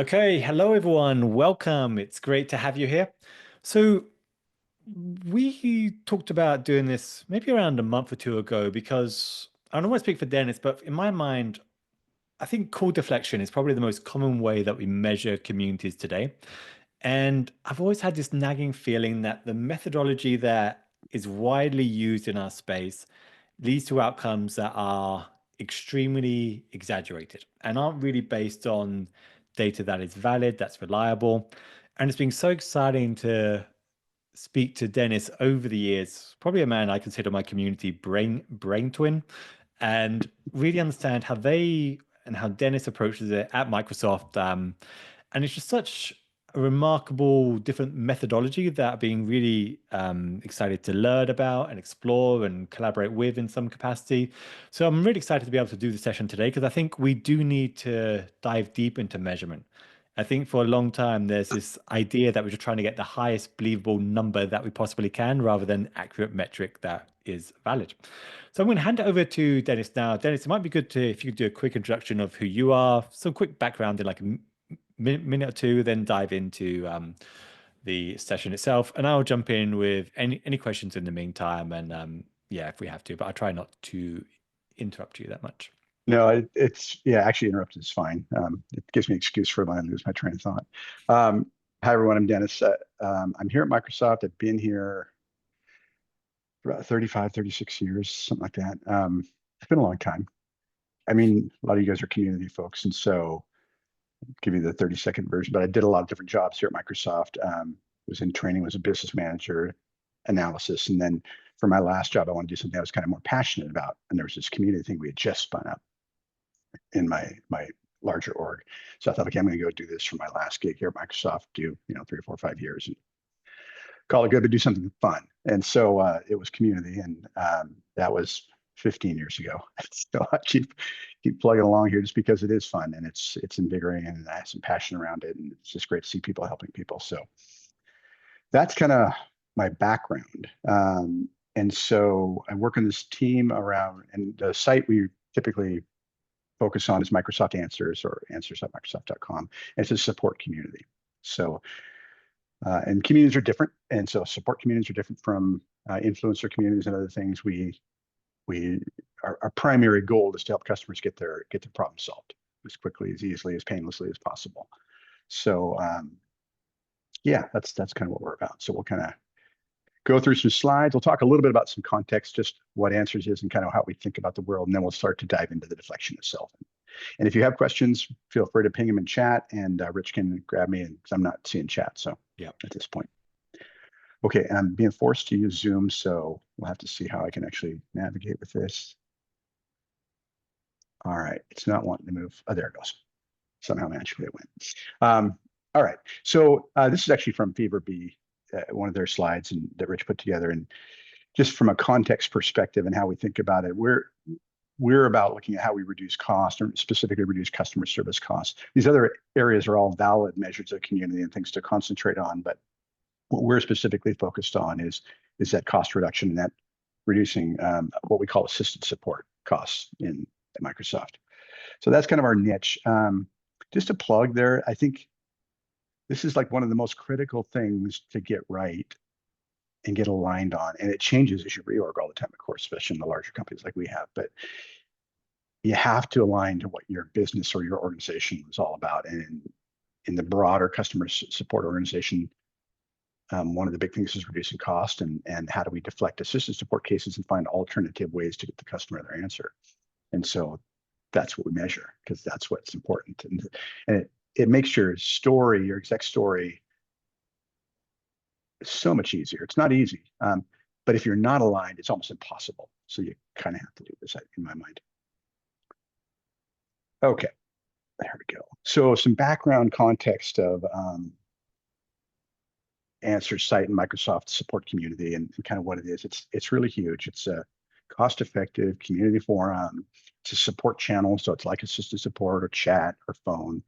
Okay, hello everyone. Welcome. It's great to have you here. So, we talked about doing this maybe around a month or two ago because I don't want to speak for Dennis, but in my mind, I think call deflection is probably the most common way that we measure communities today. And I've always had this nagging feeling that the methodology that is widely used in our space leads to outcomes that are extremely exaggerated and aren't really based on data that is valid, that's reliable. And it's been so exciting to speak to Dennis over the years, probably a man I consider my community brain twin, and really understand how they and how Dennis approaches it at Microsoft. And it's just such a remarkable different methodology that I'm being really excited to learn about and explore and collaborate with in some capacity. So I'm really excited to be able to do the session today because I think we do need to dive deep into measurement. I think for a long time, there's this idea that we're just trying to get the highest believable number that we possibly can rather than accurate metric that is valid. So I'm going to hand it over to Dennis now. Dennis, it might be good to if you could do a quick introduction of who you are, some quick background in like a minute or two, then dive into the session itself. And I'll jump in with any questions in the meantime. And yeah, if we have to, but I try not to interrupt you that much. No, it's yeah. Actually, interrupted is fine. It gives me an excuse for when I lose my train of thought. Hi everyone, I'm Dennis. I'm here at Microsoft. I've been here for about 35, 36 years, something like that. It's been a long time. I mean, a lot of you guys are community folks, and so I'll give you the 30-second version. But I did a lot of different jobs here at Microsoft. Was in training, was a business manager, analysis, and then for my last job, I wanted to do something I was kind of more passionate about. And there was this community thing we had just spun up in my larger org. So I thought, okay, I'm going to go do this for my last gig here at Microsoft, do 3 or 4 or 5 years, and call it good, but do something fun. And so it was community, and that was 15 years ago. So I keep plugging along here just because it is fun and it's invigorating, and I have some passion around it, and it's just great to see people helping people. So that's kind of my background. And so I work on this team around, and the site we typically focus on is Microsoft Answers, or answers.microsoft.com. And it's a support community. So, and communities are different. And so support communities are different from influencer communities and other things. Our primary goal is to help customers get their problem solved as quickly, as easily, as painlessly as possible. So yeah, that's kind of what we're about. So we'll kind of go through some slides. We'll talk a little bit about some context, just what Answers is and kind of how we think about the world. And then we'll start to dive into the deflection itself. And if you have questions, feel free to ping them in chat, and Rich can grab me, because I'm not seeing chat. So yeah, at this point. Okay, and I'm being forced to use Zoom, so we'll have to see how I can actually navigate with this. All right, it's not wanting to move. Oh, there it goes. Somehow magically it went. All right, so this is actually from FeverBee, one of their slides and that Rich put together. And just from a context perspective and how we think about it, we're about looking at how we reduce cost, or specifically reduce customer service costs. These other areas are all valid measures of community and things to concentrate on, but what we're specifically focused on is that cost reduction, and that reducing what we call assisted support costs at Microsoft. So that's kind of our niche. Just a plug there, I think this is like one of the most critical things to get right and get aligned on. And it changes as you reorg all the time, of course, especially in the larger companies like we have. But you have to align to what your business or your organization is all about. And in the broader customer support organization, one of the big things is reducing cost, and how do we deflect assisted support cases and find alternative ways to get the customer their answer. And so that's what we measure, because that's what's important. And it makes your story, your exec story, so much easier. It's not easy, but if you're not aligned, it's almost impossible. So you kind of have to do this, in my mind. Okay, there we go. So some background context of Answers site and Microsoft support community, and kind of what it is. It's really huge. It's a cost-effective community forum. It's a support channel, so it's like assisted support or chat or phone,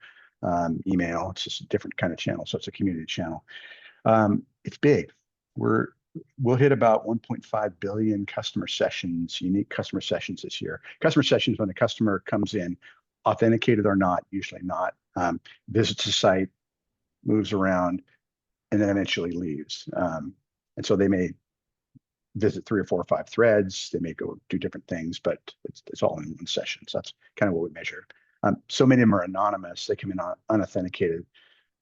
email. It's just a different kind of channel, so it's a community channel. It's big. We'll hit about 1.5 billion customer sessions, unique customer sessions this year. Customer sessions when the customer comes in, authenticated or not, usually not, visits the site, moves around, and then eventually leaves. And so they may visit 3 or 4 or 5 threads. They may go do different things, but it's all in one session. So that's kind of what we measure. So many of them are anonymous. They come in unauthenticated.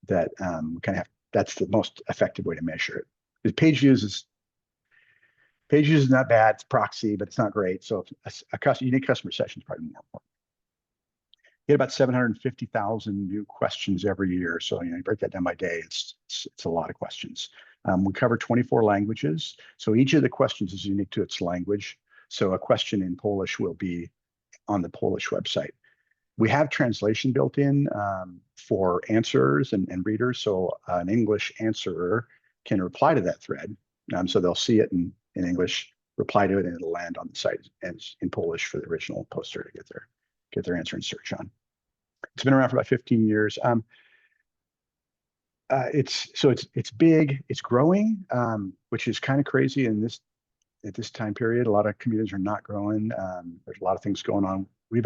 That kind of that's the most effective way to measure it. Because page views is not bad. It's proxy, but it's not great. So unique customer session is probably more important. Get about 750,000 new questions every year. So you break that down by day. It's a lot of questions. We cover 24 languages. So each of the questions is unique to its language. So a question in Polish will be on the Polish website. We have translation built in for answerers and readers. So an English answerer can reply to that thread. So they'll see it in English, reply to it, and it'll land on the site as in Polish for the original poster to get their answer and search on. It's been around for about 15 years. It's big, it's growing, which is kind of crazy at this time period. A lot of communities are not growing. There's a lot of things going on. We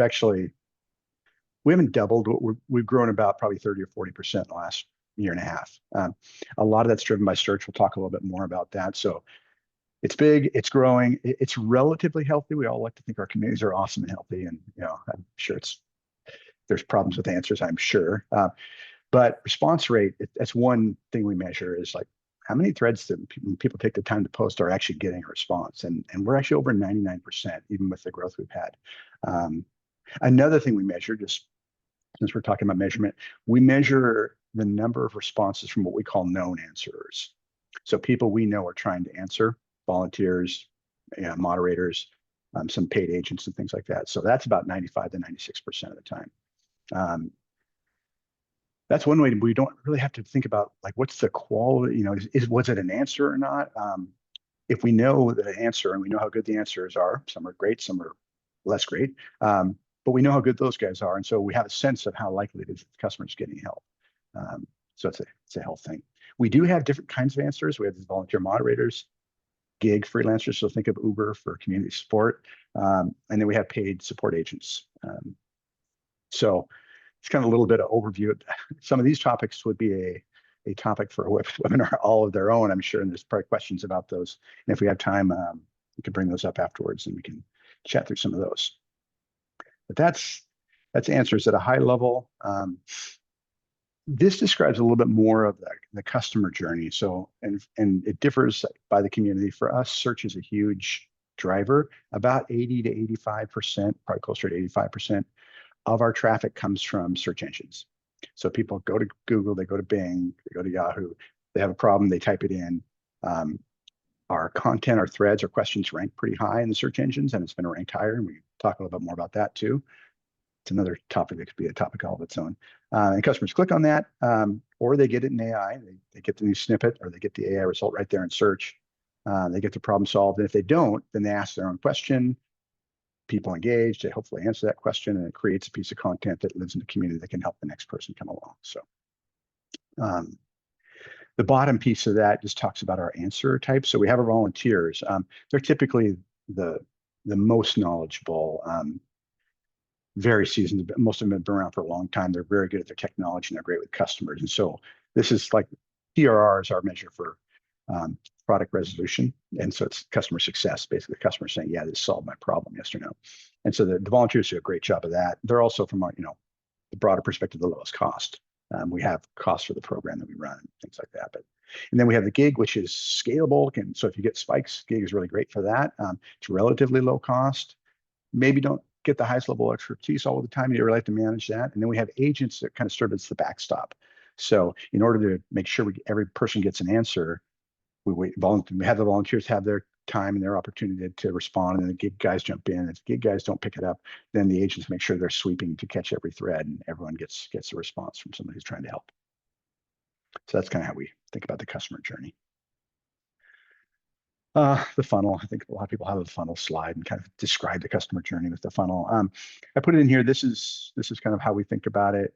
haven't doubled. We've grown about probably 30 or 40% in the last year and a half. A lot of that's driven by search. We'll talk a little bit more about that. So it's big, it's growing, it's relatively healthy. We all like to think our communities are awesome and healthy, and I'm sure there's problems with answers, I'm sure. But response rate, that's one thing we measure is like how many threads that people take the time to post are actually getting a response. And we're actually over 99%, even with the growth we've had. Another thing we measure, just since we're talking about measurement, we measure the number of responses from what we call known answerers. So people we know are trying to answer, volunteers, moderators, some paid agents and things like that. So that's about 95 to 96% of the time. That's one way we don't really have to think about like what's the quality, was it an answer or not? If we know that an answer and we know how good the answers are, some are great, some are less great, but we know how good those guys are. And so we have a sense of how likely it is that the customer is getting help. So it's a health thing. We do have different kinds of answers. We have volunteer moderators, gig freelancers. So think of Uber for community support. And then we have paid support agents. So it's kind of a little bit of overview. Some of these topics would be a topic for a webinar all of their own, I'm sure. And there's probably questions about those. And if we have time, we can bring those up afterwards and we can chat through some of those. But that's answers at a high level. This describes a little bit more of the customer journey. So, and it differs by the community. For us, search is a huge driver. About 80 to 85%, probably closer to 85% of our traffic comes from search engines. So people go to Google, they go to Bing, they go to Yahoo, they have a problem, they type it in. Our content, our threads, our questions rank pretty high in the search engines, and it's been ranked higher. And we talk a little bit more about that too. It's another topic that could be a topic all of its own. And customers click on that, or they get it in AI. They get the new snippet, or they get the AI result right there in search. They get the problem solved. And if they don't, then they ask their own question. People engage, they hopefully answer that question, and it creates a piece of content that lives in the community that can help the next person come along. So the bottom piece of that just talks about our answer type. So we have our volunteers. They're typically the most knowledgeable, very seasoned. Most of them have been around for a long time. They're very good at their technology and they're great with customers. And so this is like PRR is our measure for product resolution. And so it's customer success, basically the customer saying, yeah, this solved my problem, yes or no. And so the volunteers do a great job of that. They're also from our, the broader perspective, the lowest cost. We have costs for the program that we run, things like that. And then we have the gig, which is scalable. So if you get spikes, gig is really great for that. It's relatively low cost. Maybe don't get the highest level expertise all the time. You really have to manage that. And then we have agents that kind of serve as the backstop. So in order to make sure every person gets an answer, we have the volunteers have their time and their opportunity to respond, and then the gig guys jump in. If gig guys don't pick it up, then the agents make sure they're sweeping to catch every thread, and everyone gets a response from somebody who's trying to help. So that's kind of how we think about the customer journey. The funnel, I think a lot of people have a funnel slide and kind of describe the customer journey with the funnel. I put it in here. This is kind of how we think about it.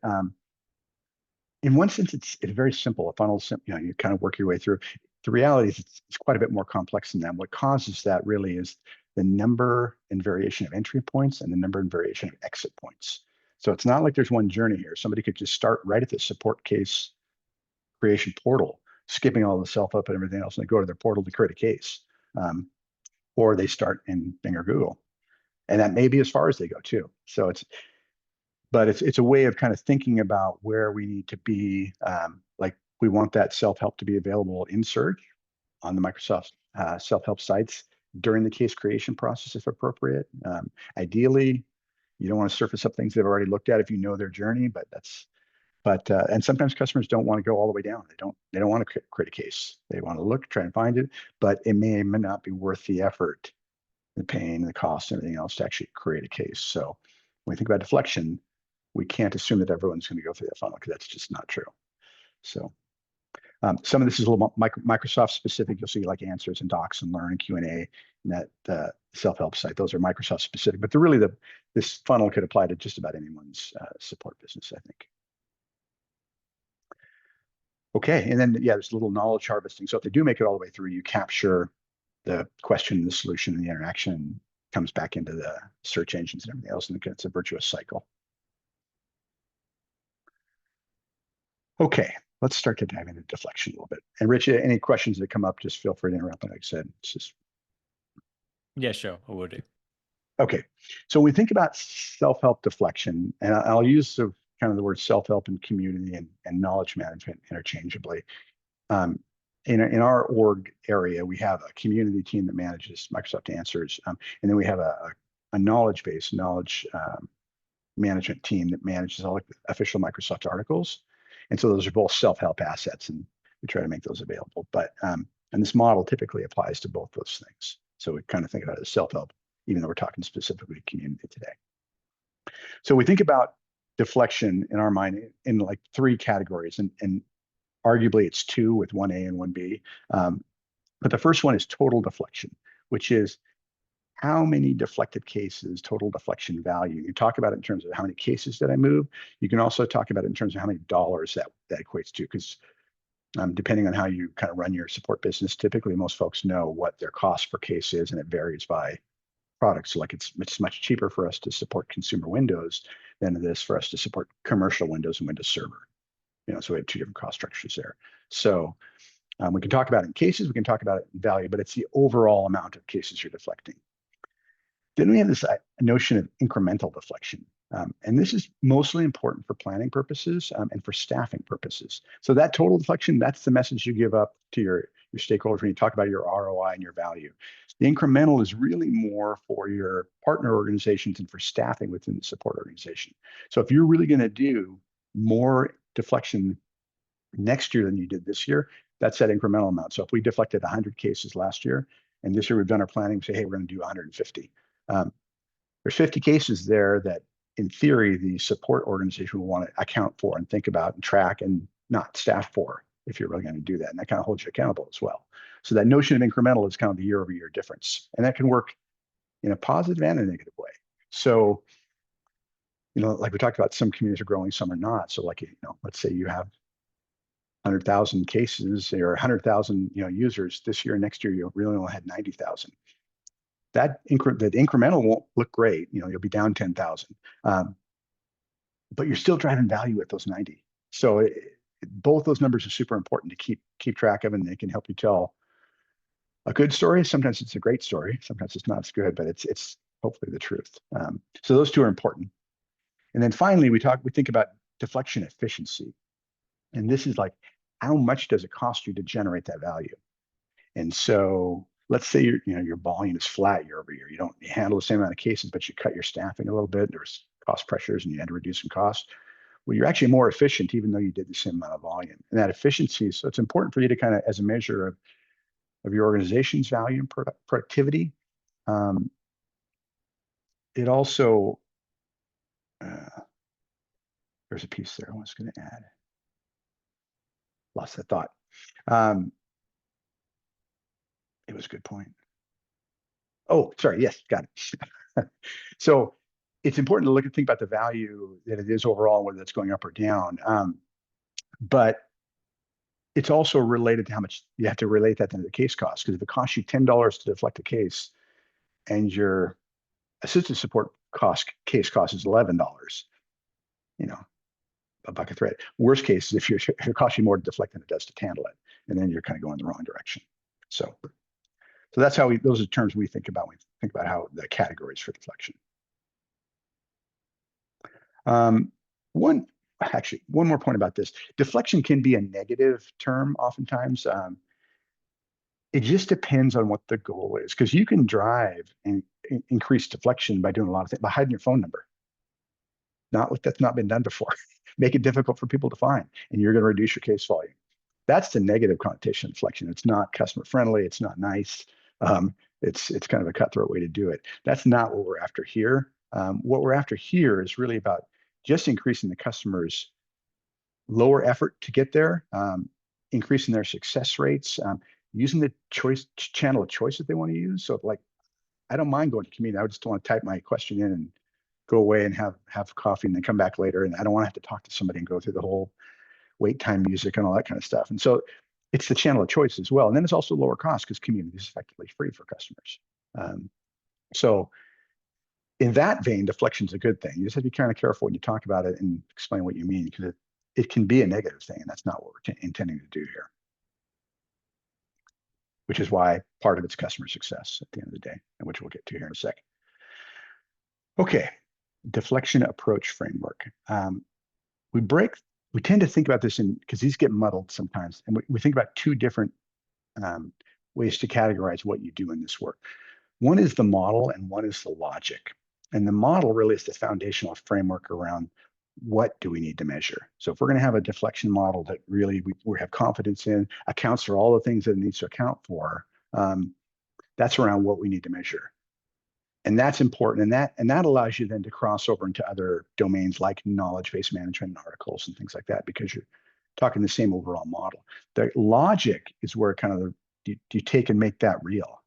In one sense, it's very simple. A funnel, you kind of work your way through. The reality is it's quite a bit more complex than that. What causes that really is the number and variation of entry points and the number and variation of exit points. So it's not like there's one journey here. Somebody could just start right at the support case creation portal, skipping all the self-help and everything else, and they go to their portal to create a case. Um, or they start in Bing or Google. And that may be as far as they go too. So it's a way of kind of thinking about where we need to be. Like we want that self-help to be available in search on the Microsoft self-help sites during the case creation process if appropriate. Ideally, you don't want to surface up things they've already looked at if you know their journey, and sometimes customers don't want to go all the way down. They don't want to create a case. They want to look, try and find it, but it may not be worth the effort, the pain, the cost, and everything else to actually create a case. So when we think about deflection, we can't assume that everyone's going to go through that funnel because that's just not true. So some of this is a little Microsoft specific. You'll see like answers and docs and learn and Q&A and that self-help site. Those are Microsoft specific, but they're really this funnel could apply to just about anyone's support business, I think. Okay, and then yeah, there's a little knowledge harvesting. So if they do make it all the way through, you capture the question, the solution, and the interaction comes back into the search engines and everything else, and it's a virtuous cycle. Okay, let's start to dive into deflection a little bit. And Rich, any questions that come up, just feel free to interrupt. Like I said, it's just Yeah, sure, I will do. okay. So when we think about self-help deflection, and I'll use kind of the word self-help and community and knowledge management interchangeably. In our org area, we have a community team that manages Microsoft Answers, and then we have a knowledge-based knowledge management team that manages all the official Microsoft articles. And so those are both self-help assets, and we try to make those available. But and this model typically applies to both those things. So we kind of think about it as self-help, even though we're talking specifically community today. So we think about deflection in our mind in like three categories, and arguably it's two with 1A and 1B. But the first one is total deflection, which is how many deflected cases, total deflection value. You talk about it in terms of how many cases did I move. You can also talk about it in terms of how many dollars that equates to, because depending on how you kind of run your support business, typically most folks know what their cost per case is, and it varies by product. So like it's much cheaper for us to support consumer Windows than it is for us to support commercial Windows and Windows Server. So we have two different cost structures there. So we can talk about it in cases, we can talk about it in value, but it's the overall amount of cases you're deflecting. Then we have this notion of incremental deflection. And this is mostly important for planning purposes and for staffing purposes. So that total deflection, that's the message you give up to your stakeholders when you talk about your ROI and your value. The incremental is really more for your partner organizations and for staffing within the support organization. So if you're really going to do more deflection next year than you did this year, that's that incremental amount. So if we deflected 100 cases last year, and this year we've done our planning, we say, hey, we're going to do 150. There's 50 cases there that, in theory, the support organization will want to account for and think about and track and not staff for if you're really going to do that. And that kind of holds you accountable as well. So that notion of incremental is kind of the year-over-year difference. And that can work in a positive and a negative way. So, like we talked about, some communities are growing, some are not. So like, let's say you have 100,000 cases or 100,000 users this year, and next year you really only had 90,000. That incremental won't look great. You'll be down 10,000, but you're still driving value with those 90. So both those numbers are super important to keep track of, and they can help you tell a good story. Sometimes it's a great story. Sometimes it's not as good, but it's hopefully the truth. So those two are important. And then finally, we think about deflection efficiency, and this is like, how much does it cost you to generate that value? And so let's say your volume is flat year over year. You don't handle the same amount of cases, but you cut your staffing a little bit. There's cost pressures and you had to reduce some costs. Well, you're actually more efficient even though you did the same amount of volume. And that efficiency, so it's important for you to kind of, as a measure of your organization's value and productivity. It also, there's a piece there I was going to add. Lost that thought. It was a good point. Oh, sorry. Yes, got it. So it's important to think about the value that it is overall, whether it's going up or down. But it's also related to how much you have to relate that to the case cost. Because if it costs you $10 to deflect a case and your assistant support case cost is $11, you know, a bucket thread. Worst case is if it costs you more to deflect than it does to handle it, and then you're kind of going the wrong direction. So that's how those are terms we think about when we think about how the categories for deflection. Um, one more point about this. Deflection can be a negative term oftentimes. It just depends on what the goal is, because you can drive and increase deflection by doing a lot of things, by hiding your phone number. That's not been done before. Make it difficult for people to find, and you're going to reduce your case volume. That's the negative connotation of deflection. It's not customer friendly. It's not nice. It's kind of a cutthroat way to do it. That's not what we're after here. What we're after here is really about just increasing the customer's lower effort to get there, increasing their success rates, using the channel of choice that they want to use. So like, I don't mind going to community. I just want to type my question in and go away and have coffee and then come back later. And I don't want to have to talk to somebody and go through the whole wait time music and all that kind of stuff. And so it's the channel of choice as well. And then it's also lower cost because community is effectively free for customers. So in that vein, deflection is a good thing. You just have to be kind of careful when you talk about it and explain what you mean, because it can be a negative thing, and that's not what we're intending to do here, which is why part of it's customer success at the end of the day, and which we'll get to here in a second. Okay, deflection approach framework. We tend to think about this because these get muddled sometimes, and we think about two different ways to categorize what you do in this work. One is the model and one is the logic. And the model really is the foundational framework around what do we need to measure. So if we're going to have a deflection model that really we have confidence in, accounts for all the things that it needs to account for, that's around what we need to measure. And that's important. And that allows you then to cross over into other domains like knowledge-based management and articles and things like that, because you're talking the same overall model. The logic is where kind of you take and make that real.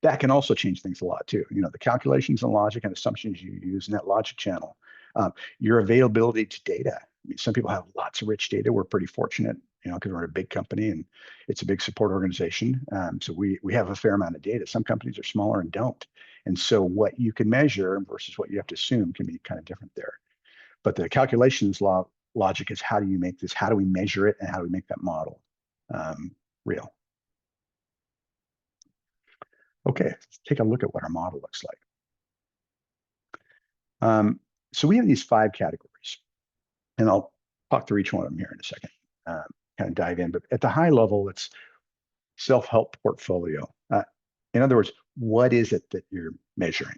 That can also change things a lot too. The calculations and logic and assumptions you use in that logic channel, your availability to data. I mean, some people have lots of rich data. We're pretty fortunate, because we're a big company and it's a big support organization. So we have a fair amount of data. Some companies are smaller and don't. And so what you can measure versus what you have to assume can be kind of different there. But the calculations logic is, how do you make this? How do we measure it? And how do we make that model real? Okay, let's take a look at what our model looks like. So we have these 5 categories, and I'll talk through each one of them here in a second, kind of dive in. But at the high level, it's self-help portfolio. In other words, what is it that you're measuring?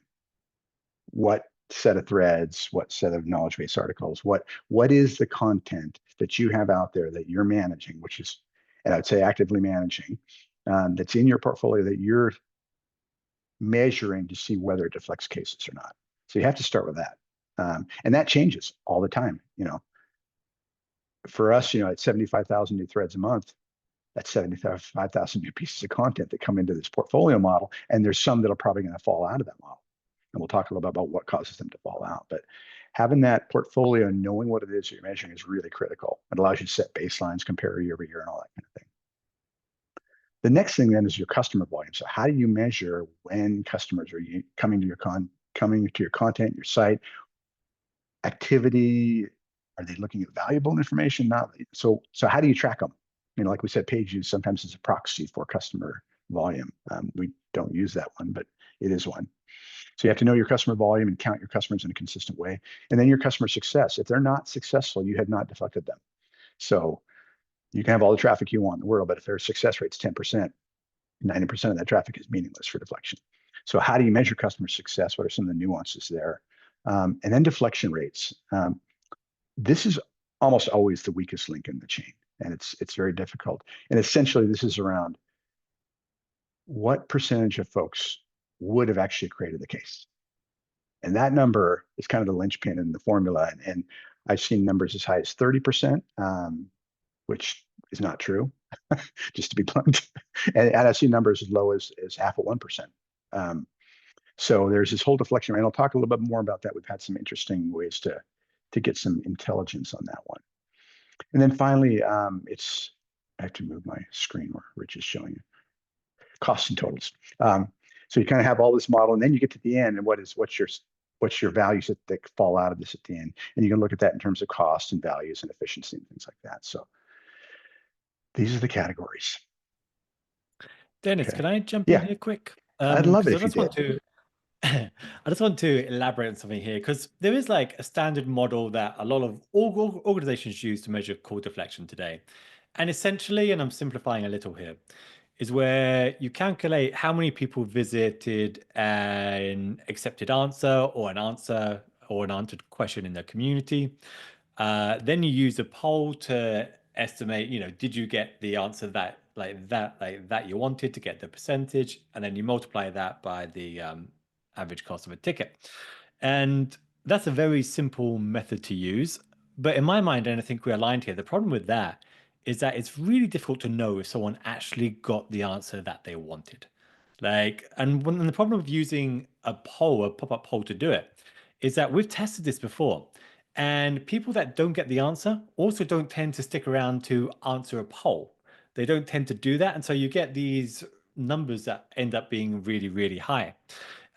What set of threads, what set of knowledge-based articles, what is the content that you have out there that you're managing, which is, and I would say actively managing, that's in your portfolio that you're measuring to see whether it deflects cases or not. So you have to start with that. And that changes all the time. For us, at 75,000 new threads a month, that's 75,000 new pieces of content that come into this portfolio model. And there's some that are probably going to fall out of that model. And we'll talk a little bit about what causes them to fall out. But having that portfolio and knowing what it is you're measuring is really critical. It allows you to set baselines, compare year over year, and all that kind of thing. The next thing then is your customer volume. So how do you measure when customers are coming to your content, your site? Activity, are they looking at valuable information? Not so how do you track them? Like we said, page use sometimes is a proxy for customer volume. We don't use that one, but it is one. So you have to know your customer volume and count your customers in a consistent way. And then your customer success. If they're not successful, you have not deflected them. So you can have all the traffic you want in the world, but if their success rate's 10%, 90% of that traffic is meaningless for deflection. So how do you measure customer success? What are some of the nuances there? And then deflection rates. This is almost always the weakest link in the chain, and it's very difficult. And essentially, this is around what percentage of folks would have actually created the case. And that number is kind of the linchpin in the formula. And I've seen numbers as high as 30%, which is not true, just to be blunt. And I've seen numbers as low as half of 1%. So there's this whole deflection, and I'll talk a little bit more about that. We've had some interesting ways to get some intelligence on that one. And then finally, I have to move my screen where Rich is showing you costs and totals. So you kind of have all this model, and then you get to the end, and what's your what's your values that fall out of this at the end. And you can look at that in terms of cost and values and efficiency and things like that. So these are the categories. Dennis, Okay. can I jump in Yeah, here quick? I'd love Because it I if you just did. want to I just want to elaborate on something here because there is like a standard model that a lot of organizations use to measure call deflection today. And essentially, and I'm simplifying a little here, is where you calculate how many people visited an accepted answer or an answer or an answered question in the community. Then you use a poll to estimate, did you get the answer that you wanted to get the percentage, and then you multiply that by the average cost of a ticket. And that's a very simple method to use. But in my mind, and I think we're aligned here, the problem with that is that it's really difficult to know if someone actually got the answer that they wanted. And the problem of using a poll, a pop-up poll to do it, is that we've tested this before. And people that don't get the answer also don't tend to stick around to answer a poll. They don't tend to do that. And so you get these numbers that end up being really, really high.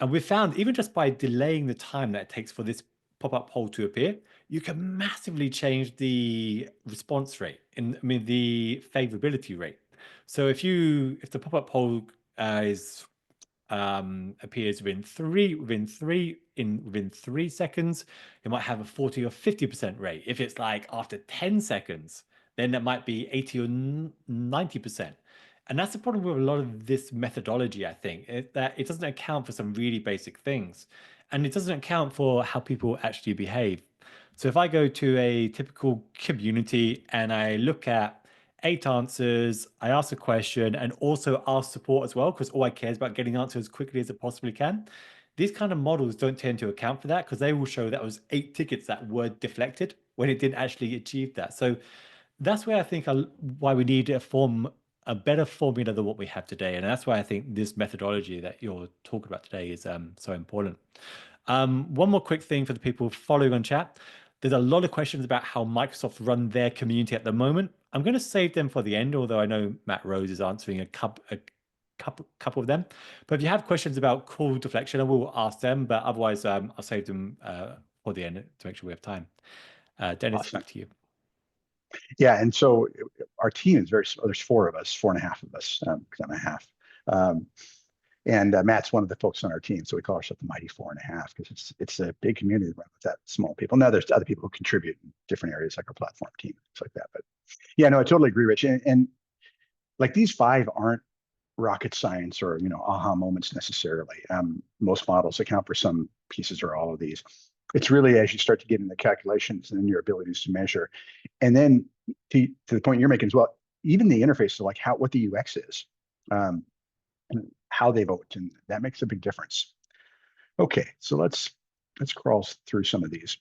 And we found even just by delaying the time that it takes for this pop-up poll to appear, you can massively change the response rate, the favorability rate. So if the pop-up poll is appears within 3 seconds, it might have a 40 or 50% rate. If it's like after 10 seconds, then that might be 80 or 90%. And that's the problem with a lot of this methodology, I think, that it doesn't account for some really basic things. And it doesn't account for how people actually behave. So if I go to a typical community and I look at 8 answers, I ask a question and also ask support as well, because all I care is about getting answers as quickly as it possibly can. These kind of models don't tend to account for that because they will show that it was 8 tickets that were deflected when it didn't actually achieve that. So that's where I think why we need a better formula than what we have today. And that's why I think this methodology that you're talking about today is so important. One more quick thing for the people following on chat. There's a lot of questions about how Microsoft run their community at the moment. I'm going to save them for the end, although I know Matt Rose is answering a couple of them. But if you have questions about call deflection, I will ask them. But otherwise, I'll save them for the end to make sure we have time. Dennis, Awesome. back to you. Yeah, and so our team is very small. There's four of us, four and a half of us, because I'm a half. Um, and Matt's one of the folks on our team, so we call ourselves the Mighty Four and a Half because it's a big community run with that small people. Now there's other people who contribute in different areas like our platform team, things like that. But yeah, no, I totally agree, Rich. And like these five aren't rocket science or aha moments necessarily. Most models account for some pieces or all of these. It's really as you start to get into calculations and your abilities to measure, and then to the point you're making as well, even the interface of like what the UX is, and how they vote, and that makes a big difference. Okay, so let's crawl through some of these.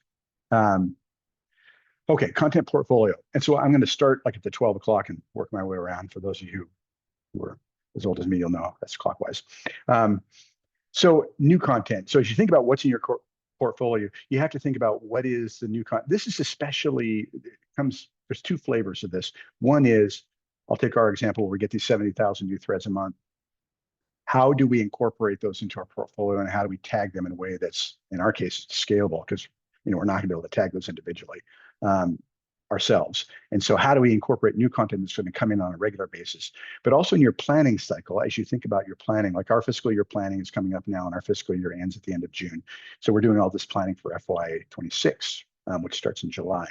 Okay, content portfolio, and so I'm going to start like at the 12 o'clock and work my way around. For those of you who are as old as me, you'll know that's clockwise. So new content. So as you think about what's in your portfolio, you have to think about what is the new content. This is especially, there's two flavors of this. One is, I'll take our example where we get these 70,000 new threads a month. How do we incorporate those into our portfolio and how do we tag them in a way that's, in our case, scalable? Because we're not going to be able to tag those individually ourselves. And so how do we incorporate new content that's going to come in on a regular basis? But also in your planning cycle, as you think about your planning, like our fiscal year planning is coming up now and our fiscal year ends at the end of June. So we're doing all this planning for FY26, which starts in July.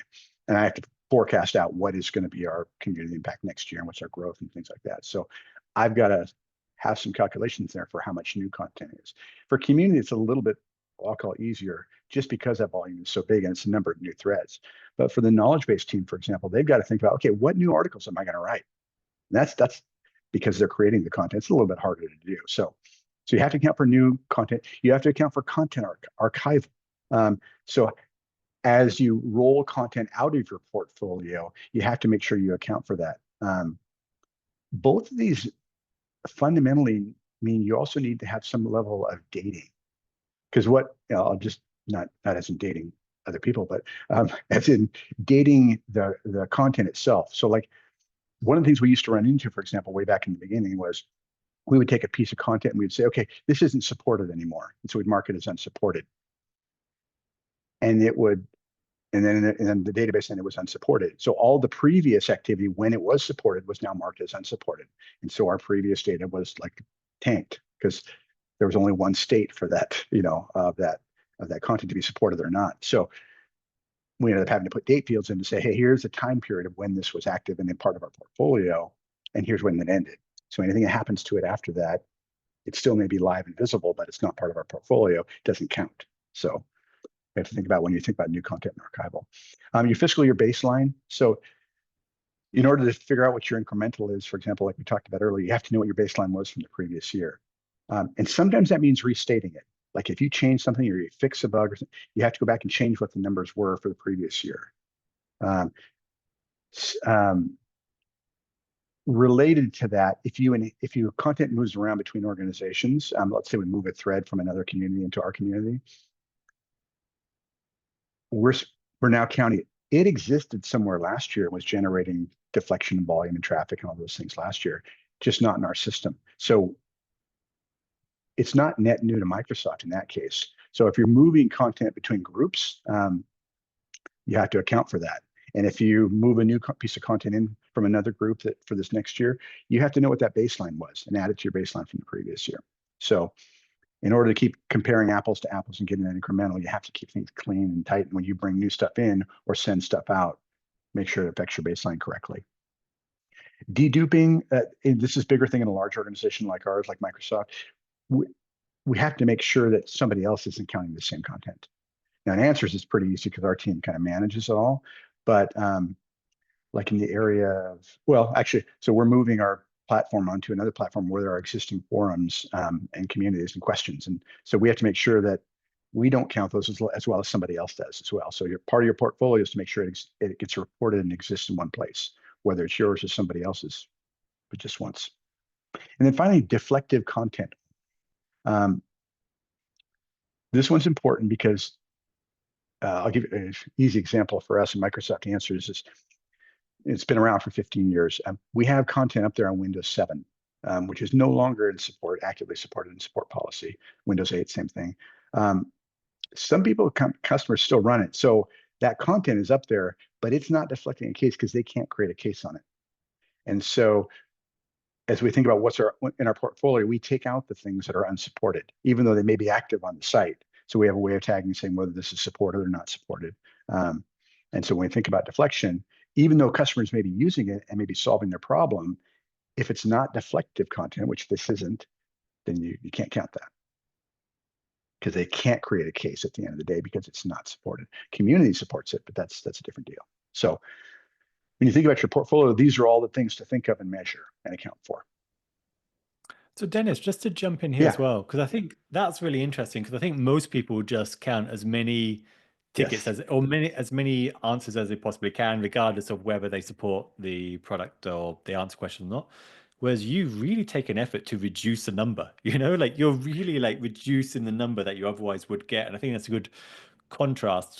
And I have to forecast out what is going to be our community impact next year and what's our growth and things like that. So I've got to have some calculations there for how much new content is. For community, it's a little bit, I'll call it easier, just because that volume is so big and it's a number of new threads. But for the knowledge-based team, for example, they've got to think about, okay, what new articles am I going to write? And that's because they're creating the content. It's a little bit harder to do. So you have to account for new content. You have to account for content archival. So as you roll content out of your portfolio, you have to make sure you account for that. Both of these fundamentally mean you also need to have some level of dating. Because I'll just not as in dating other people, but as in dating the content itself. So like one of the things we used to run into, for example, way back in the beginning was we would take a piece of content and we'd say, okay, this isn't supported anymore. And so we'd mark it as unsupported. and it would, and then the database then it was unsupported. So all the previous activity when it was supported was now marked as unsupported. And so our previous data was like tanked because there was only one state for that, of that content to be supported or not. So we ended up having to put date fields in to say, hey, here's the time period of when this was active and then part of our portfolio, and here's when it ended. So anything that happens to it after that, it still may be live and visible, but it's not part of our portfolio. It doesn't count. So you have to think about when you think about new content and archival. Your fiscal year baseline. So in order to figure out what your incremental is, for example, like we talked about earlier, you have to know what your baseline was from the previous year. And sometimes that means restating it. Like if you change something or you fix a bug, or something, you have to go back and change what the numbers were for the previous year. Um, Related to that, if your content moves around between organizations, let's say we move a thread from another community into our community, we're now counting it. It existed somewhere last year. It was generating deflection and volume and traffic and all those things last year, just not in our system. So it's not net new to Microsoft in that case. So if you're moving content between groups, you have to account for that. And if you move a new piece of content in from another group that for this next year, you have to know what that baseline was and add it to your baseline from the previous year. So in order to keep comparing apples to apples and getting that incremental, you have to keep things clean and tight. And when you bring new stuff in or send stuff out, make sure it affects your baseline correctly. Deduping, and this is a bigger thing in a large organization like ours, like Microsoft. We have to make sure that somebody else isn't counting the same content. Now, in Answers, it's pretty easy because our team kind of manages it all. But like in the area of, well, actually, so we're moving our platform onto another platform where there are existing forums and communities and questions. And so we have to make sure that we don't count those as well as somebody else does as well. So part of your portfolio is to make sure it gets reported and exists in one place, whether it's yours or somebody else's, but just once. And then finally, deflective content. This one's important because I'll give you an easy example for us in Microsoft Answers. It's been around for 15 years. We have content up there on Windows 7, which is no longer in support, actively supported in support policy. Windows 8, same thing. Some people, customers still run it. So that content is up there, but it's not deflecting a case because they can't create a case on it. And so as we think about what's in our portfolio, we take out the things that are unsupported, even though they may be active on the site. So we have a way of tagging saying whether this is supported or not supported. And so when we think about deflection, even though customers may be using it and maybe solving their problem, if it's not deflective content, which this isn't, then you can't count that because they can't create a case at the end of the day because it's not supported. Community supports it, but that's a different deal. So when you think about your portfolio, these are all the things to think of and measure and account for. So Dennis, just to jump in here Yeah. as well, because I think that's really interesting, because I think most people just count as many tickets Yes. as many answers as they possibly can, regardless of whether they support the product or the answer question or not. Whereas you really take an effort to reduce the number, like you're really like reducing the number that you otherwise would get. And I think that's a good contrast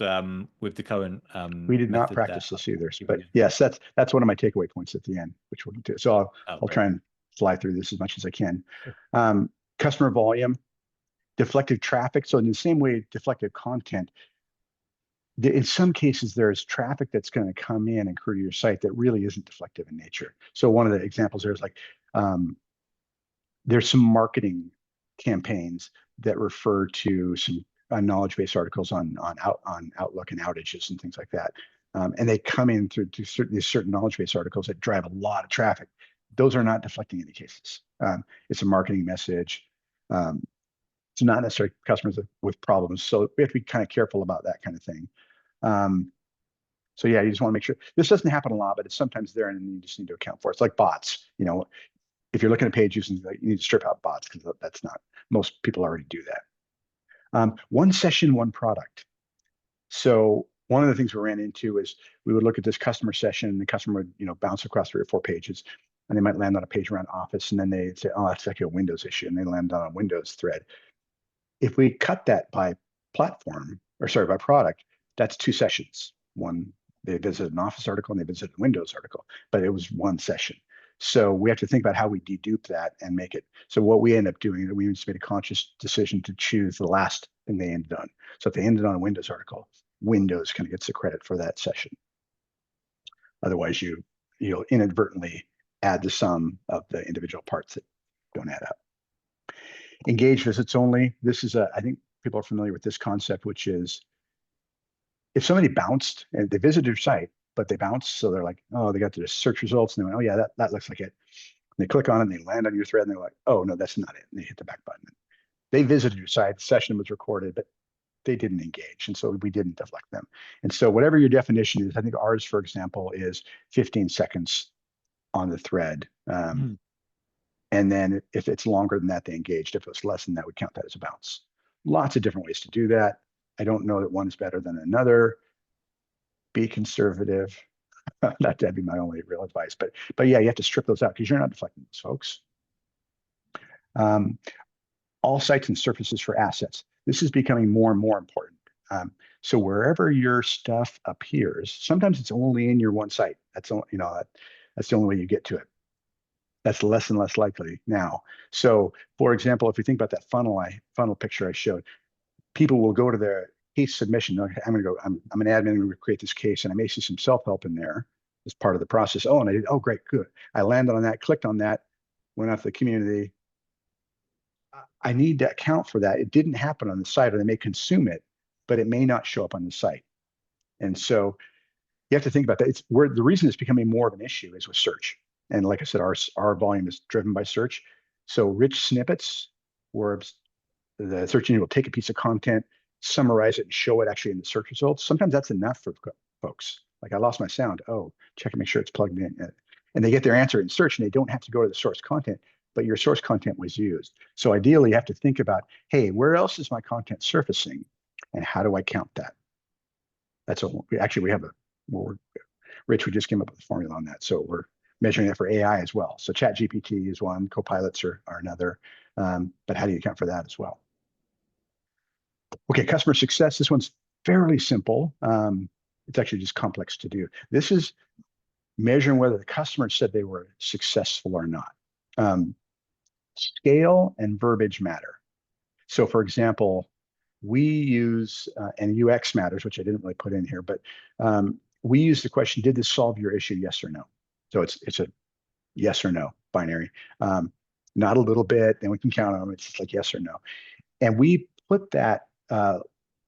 with the current We did not method that practice this either, people but use. yes, that's one of my takeaway points at the end, which we'll get to. So Oh, I'll great. try and fly through this as much as I can. Customer volume, deflective traffic. So in the same way, deflective content, in some cases, there's traffic that's going to come in and accrue to your site that really isn't deflective in nature. So one of the examples there is like, there's some marketing campaigns that refer to some knowledge-based articles on Outlook and outages and things like that. And they come in through these certain knowledge-based articles that drive a lot of traffic. Those are not deflecting any cases. It's a marketing message. It's not necessarily customers with problems. So we have to be kind of careful about that kind of thing. So yeah, you just want to make sure this doesn't happen a lot, but it's sometimes there, and you just need to account for it. It's like bots. If you're looking at page views, you need to strip out bots because that's not, most people already do that. One session, one product. So one of the things we ran into is we would look at this customer session, and the customer would bounce across 3 or 4 pages, and they might land on a page around Office, and then they'd say, oh, that's actually a Windows issue, and they land on a Windows thread. If we cut that by platform, or sorry, by product, that's 2 sessions. One, they visited an Office article and they visited a Windows article, but it was 1 session. So we have to think about how we dedupe that and make it. So what we end up doing is we just made a conscious decision to choose the last thing they ended on. So if they ended on a Windows article, Windows kind of gets the credit for that session. Otherwise, you'll inadvertently add the sum of the individual parts that don't add up. Engage visits only. This is I think people are familiar with this concept, which is if somebody bounced and they visited your site, but they bounced, so they're like, oh, they got the search results, and they went, oh yeah, that looks like it. And they click on it, and they land on your thread, and they're like, oh no, that's not it. And they hit the back button. They visited your site, the session was recorded, but they didn't engage, and so we didn't deflect them. And so whatever your definition is, I think ours, for example, is 15 seconds on the thread. And then if it's longer than that, they engaged. If it's less than that, we count that as a bounce. Lots of different ways to do that. I don't know that one's better than another. Be conservative. That'd be my only real advice. But yeah, you have to strip those out because you're not deflecting those folks. All sites and surfaces for assets. This is becoming more and more important. So wherever your stuff appears, sometimes it's only in your one site. That's that's the only way you get to it. That's less and less likely now. So, for example, if you think about that funnel picture I showed, people will go to their case submission. Okay, I'm an admin. I'm going to create this case, and I may see some self-help in there as part of the process. Oh, and I did. Oh, great, good. I landed on that, clicked on that, went off the community. I need to account for that. It didn't happen on the site, or they may consume it, but it may not show up on the site. And so you have to think about that. It's where the reason it's becoming more of an issue is with search. And like I said, our volume is driven by search. So rich snippets where the search engine will take a piece of content, summarize it, and show it actually in the search results. Sometimes that's enough for folks. Like I lost my sound. Oh, check and make sure it's plugged in. And they get their answer in search, and they don't have to go to the source content, but your source content was used. So ideally, you have to think about, hey, where else is my content surfacing, and how do I count that? That's we have Rich, we just came up with a formula on that. So we're measuring that for AI as well. So ChatGPT is one, Copilots are another, but how do you account for that as well? Okay, customer success. This one's fairly simple. It's actually just complex to do. This is measuring whether the customer said they were successful or not. Scale and verbiage matter. So for example, we use, and UX matters, which I didn't really put in here, but we use the question, did this solve your issue, yes or no? So it's a yes or no binary. Not a little bit, then we can count on them. It's just like yes or no. And we put that,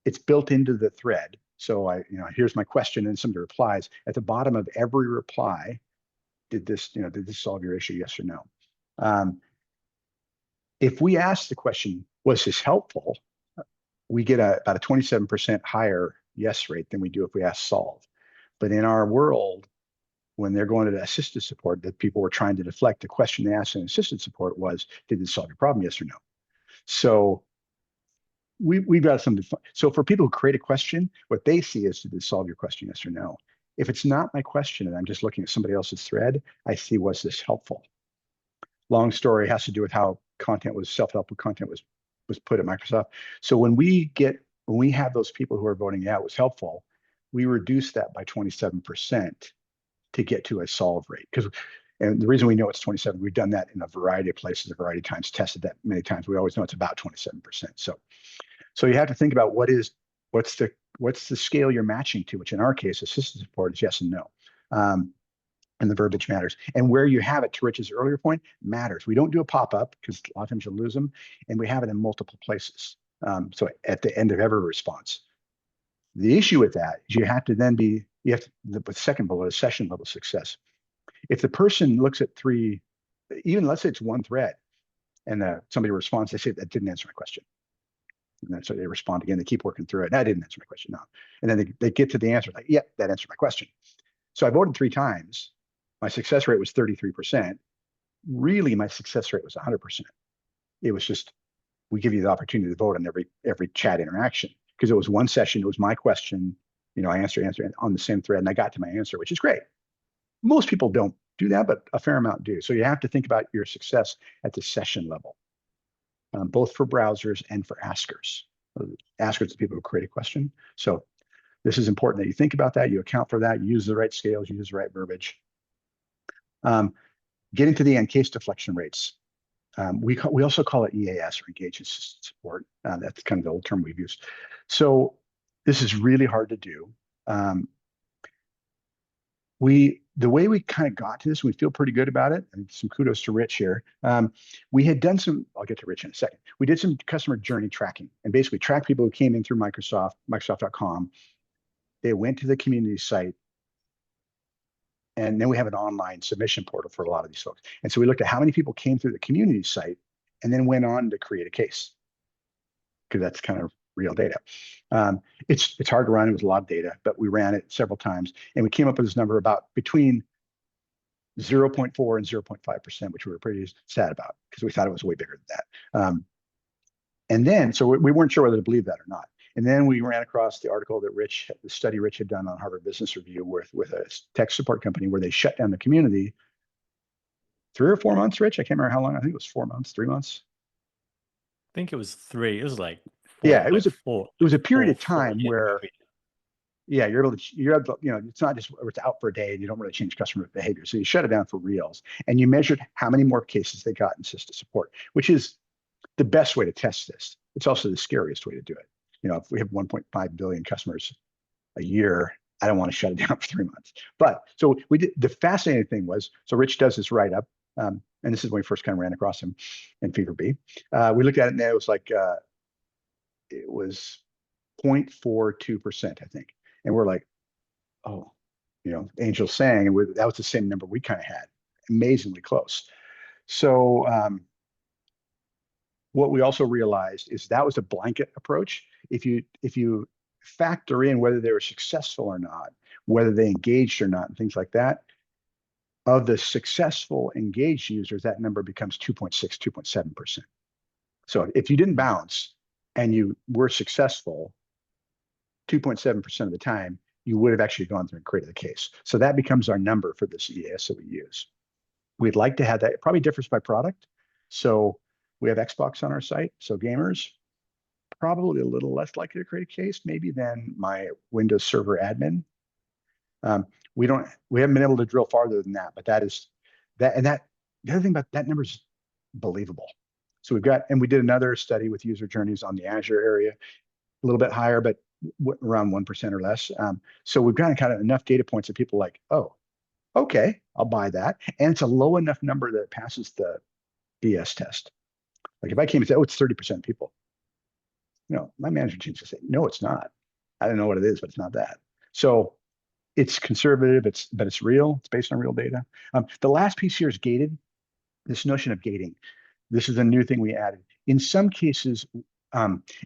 it's built into the thread. So here's my question and somebody replies. At the bottom of every reply, did this solve your issue, yes or no? If we ask the question, was this helpful? We get about a 27% higher yes rate than we do if we ask solve. But in our world, when they're going to assisted support that people were trying to deflect, the question they asked in assisted support was, did this solve your problem, yes or no? So we've got something fun. So for people who create a question, what they see is, did this solve your question, yes or no? If it's not my question and I'm just looking at somebody else's thread, I see, was this helpful? Long story, has to do with how content was self-help content was put at Microsoft. So when we have those people who are voting, yeah, it was helpful, we reduce that by 27% to get to a solve rate. And the reason we know it's 27, we've done that in a variety of places, a variety of times, tested that many times. We always know it's about 27%. So you have to think about what's the scale you're matching to, which in our case, assisted support is yes and no. And the verbiage matters. And where you have it, to Rich's earlier point, matters. We don't do a pop-up because a lot of times you'll lose them, and we have it in multiple places. So at the end of every response. The issue with that is the second bullet is session level success. If the person looks at three, even let's say it's one thread, and somebody responds, they say, that didn't answer my question. And then so they respond again, they keep working through it. That didn't answer my question, no. And then they get to the answer, like, yeah, that answered my question. So I voted 3 times. My success rate was 33%. Really, my success rate was 100%. It was just, we give you the opportunity to vote on every chat interaction because it was one session. It was my question. I answer on the same thread, and I got to my answer, which is great. Most people don't do that, but a fair amount do. So you have to think about your success at the session level, both for browsers and for askers. Askers are people who create a question. So this is important that you think about that. You account for that. You use the right scales. You use the right verbiage. Getting to the end, case deflection rates. We also call it EAS, or engaged assisted support. That's kind of the old term we've used. So This is really hard to do. Um, the way we kind of got to this, we feel pretty good about it. And some kudos to Rich here. We had done some, I'll get to Rich in a second. We did some customer journey tracking and basically tracked people who came in through Microsoft.com. They went to the community site, and then we have an online submission portal for a lot of these folks. And so we looked at how many people came through the community site and then went on to create a case, because that's kind of real data. It's hard to run. It was a lot of data, but we ran it several times, and we came up with this number about between 0.4 and 0.5%, which we were pretty sad about because we thought it was way bigger than that. And then, so we weren't sure whether to believe that or not. And then we ran across the article that the study Rich had done on Harvard Business Review with a tech support company where they shut down the community 3 or 4 months, Rich? I can't remember how long. I think it was 4 months, 3 months. I think it was 3. It was like Yeah, 4, it like was a four, it was a period four, of time where yeah, you're able to, it's not just it's out for a day and you don't really change customer behavior. So you shut it down for reals, and you measured how many more cases they got in system support, which is the best way to test this. It's also the scariest way to do it. If we have 1.5 billion customers a year, I don't want to shut it down for 3 months. But so we did. The fascinating thing was, so Rich does this write up, and this is when we first kind of ran across him in FeverBee. We looked at it and it was like it was 0.42%, I think, and we're like, oh, Angel sang, and that was the same number we kind of had, amazingly close. So what we also realized is that was a blanket approach. If you factor in whether they were successful or not, whether they engaged or not, and things like that, of the successful engaged users, that number becomes 2.6, 2.7%. So if you didn't bounce and you were successful 2.7% of the time, you would have actually gone through and created the case. So that becomes our number for this EAS that we use. We'd like to have that. It probably differs by product. So we have Xbox on our site. So gamers, probably a little less likely to create a case maybe than my Windows Server admin. We haven't been able to drill farther than that, but that is that. And that, the other thing about that number is believable. So we did another study with user journeys on the Azure area, a little bit higher, but around 1% or less. So we've got kind of enough data points that people like, oh, okay, I'll buy that. And it's a low enough number that it passes the BS test. Like if I came and said, oh, it's 30% of people, my management team would say, no, it's not. I don't know what it is, but it's not that. So it's conservative, but it's real. It's based on real data. The last piece here is gated. This notion of gating. This is a new thing we added. In some cases,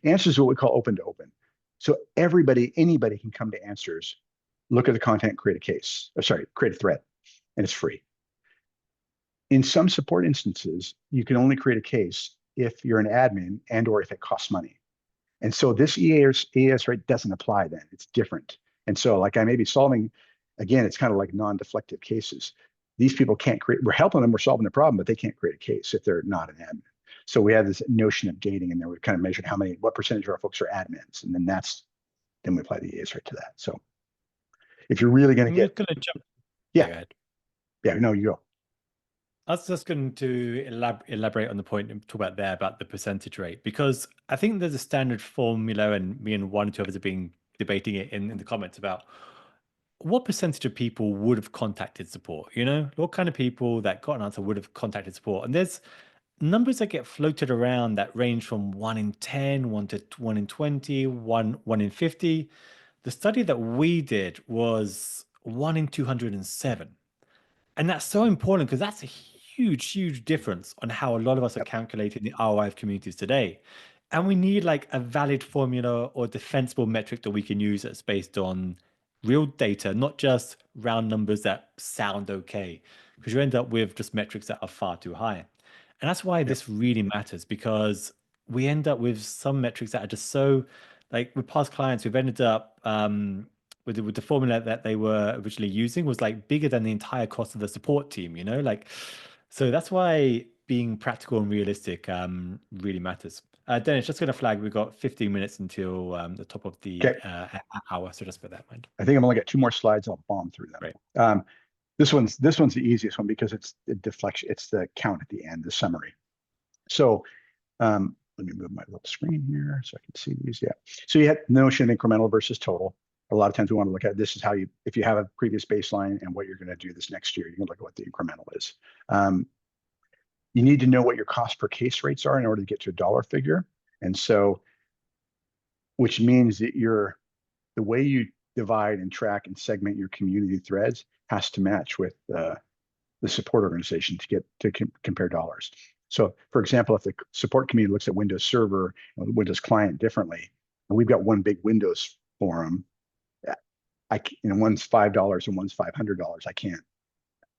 answers are what we call open to open. So anybody can come to answers, look at the content, create a case, create a thread, and it's free. In some support instances, you can only create a case if you're an admin and or if it costs money. And so this EAS rate doesn't apply then. It's different. And so like I may be solving, again, it's kind of like non-deflective cases. These people can't create, we're helping them, we're solving the problem, but they can't create a case if they're not an admin. So we have this notion of gating in there. We kind of measured what percentage of our folks are admins. And then we apply the EAS rate to that. So if you're really going to get. Going to jump. Yeah. Go ahead. Yeah, no, you go. I was just going to elaborate on the point and talk about there about the percentage rate, because I think there's a standard formula, and me and one or two others have been debating it in the comments about what percentage of people would have contacted support. What kind of people that got an answer would have contacted support. And there's numbers that get floated around that range from 1 in 10, 1 to 1 in 20, 1 in 50. The study that we did was 1 in 207. And that's so important because that's a huge, huge difference on how a lot of us are calculating the ROI of communities today. And we need like a valid formula or defensible metric that we can use that's based on real data, not just round numbers that sound okay, because you end up with just metrics that are far too high. And that's why this really matters, because we end up with some metrics that are just so, like with past clients, we've ended up with the formula that they were originally using was like bigger than the entire cost of the support team, so that's why being practical and realistic really matters. Dennis, just gonna flag, we've got 15 minutes until the top of the hour, so just bear that in mind. I think I'm only got 2 more slides. I'll bomb through them. Right. This one's the easiest one because it's the deflection. It's the count at the end, the summary. So let me move my little screen here so I can see these. Yeah. So you had the notion of incremental versus total. A lot of times we want to look at this is how you, if you have a previous baseline and what you're going to do this next year, you can look at what the incremental is. You need to know what your cost per case rates are in order to get to a dollar figure. And so, which means that the way you divide and track and segment your community threads has to match with the support organization to get to compare dollars. So for example, if the support community looks at Windows Server and Windows Client differently, and we've got one big Windows forum, one's $5 and one's $500, I can't,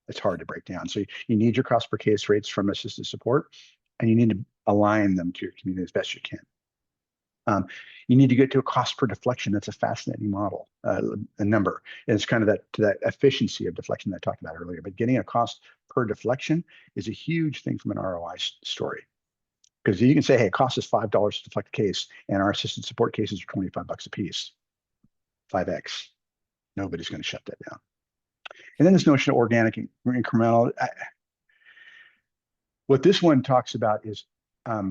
it's hard to break down. So you need your cost per case rates from assisted support, and you need to align them to your community as best you can. You need to get to a cost per deflection. That's a fascinating model, a number. And it's kind of that efficiency of deflection that I talked about earlier. But getting a cost per deflection is a huge thing from an ROI story. Because you can say, hey, it costs us $5 to deflect a case, and our assisted support cases are $25 a piece. 5x. Nobody's going to shut that down. And then this notion of organic incremental. What this one talks about is a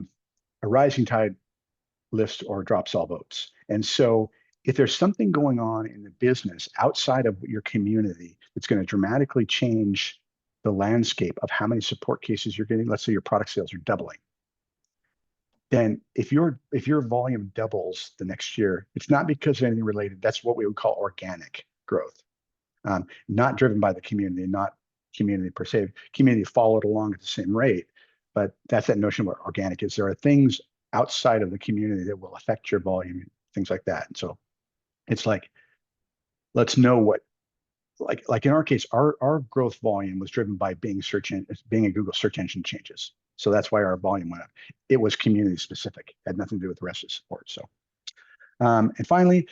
rising tide lifts or drops all boats. And so if there's something going on in the business outside of your community that's going to dramatically change the landscape of how many support cases you're getting, let's say your product sales are doubling, then if your volume doubles the next year, it's not because of anything related. That's what we would call organic growth, not driven by the community, not community per se. Community followed along at the same rate, but that's that notion of what organic is. There are things outside of the community that will affect your volume, things like that. And so it's like, let's know what, like in our case, our growth volume was driven by being a Google search engine changes. So that's why our volume went up. It was community specific, had nothing to do with the rest of the support. So, and finally,